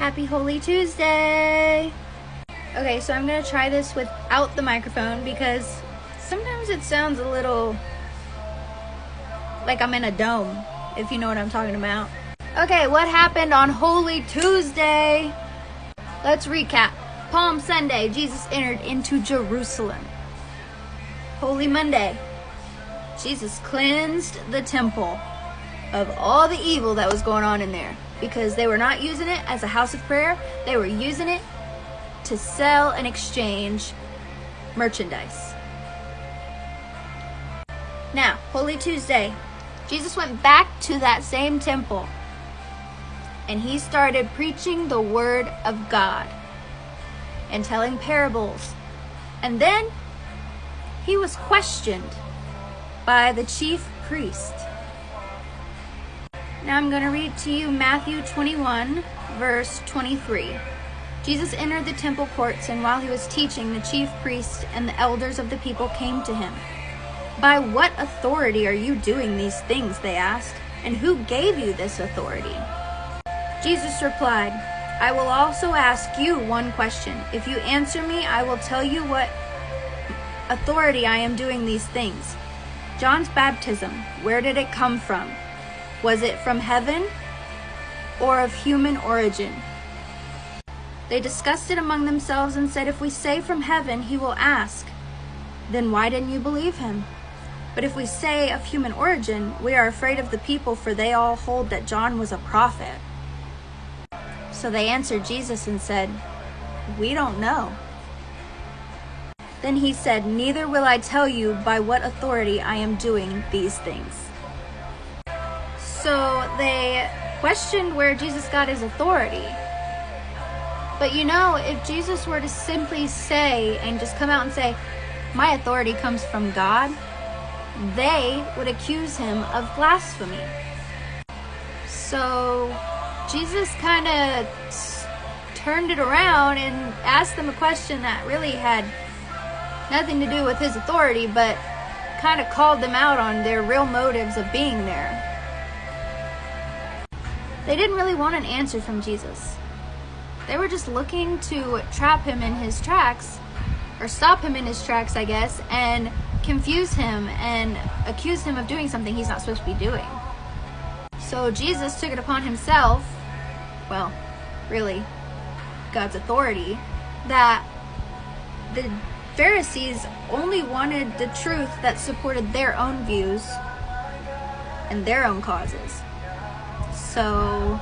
Happy Holy Tuesday! Okay, so I'm going to try this without the microphone because sometimes it sounds a little like I'm in a dome, if you know what I'm talking about. Okay, what happened on Holy Tuesday? Let's recap. Palm Sunday, Jesus entered into Jerusalem. Holy Monday, Jesus cleansed the temple of all the evil that was going on in there because they were not using it as a house of prayer. They were using it to sell and exchange merchandise. Now, Holy Tuesday, Jesus went back to that same temple and he started preaching the word of God and telling parables. And then he was questioned by the chief priest. Now I'm going to read to you Matthew 21, verse 23. Jesus entered the temple courts, and while he was teaching, the chief priests and the elders of the people came to him. "By what authority are you doing these things?" they asked. "And who gave you this authority?" Jesus replied, "I will also ask you one question. If you answer me, I will tell you what authority I am doing these things. John's baptism, where did it come from? Was it from heaven or of human origin?" They discussed it among themselves and said, "If we say from heaven, he will ask, 'Then why didn't you believe him?' But if we say of human origin, we are afraid of the people, for they all hold that John was a prophet." So they answered Jesus and said, "We don't know." Then he said, "Neither will I tell you by what authority I am doing these things." So they questioned where Jesus got his authority. But you know, if Jesus were to simply say and just come out and say, "My authority comes from God," they would accuse him of blasphemy. So Jesus kind of turned it around and asked them a question that really had nothing to do with his authority, but kind of called them out on their real motives of being there. They didn't really want an answer from Jesus. They were just looking to trap him in his tracks, or stop him in his tracks, I guess, and confuse him and accuse him of doing something he's not supposed to be doing. So Jesus took it upon himself, well, really, God's authority, that the Pharisees only wanted the truth that supported their own views and their own causes. So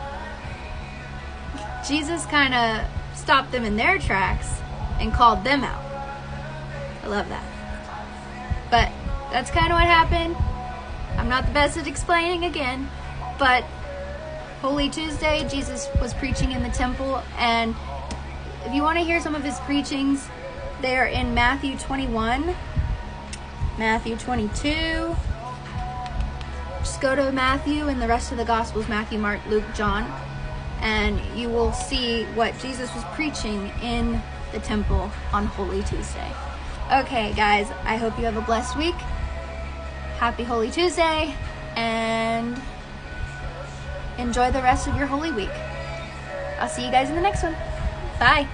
Jesus kind of stopped them in their tracks and called them out. I love that. But that's kind of what happened. I'm not the best at explaining again, but Holy Tuesday, Jesus was preaching in the temple, and if you want to hear some of his preachings, they are in Matthew 21, Matthew 22. Just go to Matthew and the rest of the Gospels, Matthew, Mark, Luke, John, and you will see what Jesus was preaching in the temple on Holy Tuesday. Okay, guys, I hope you have a blessed week. Happy Holy Tuesday, and enjoy the rest of your Holy Week. I'll see you guys in the next one. Bye.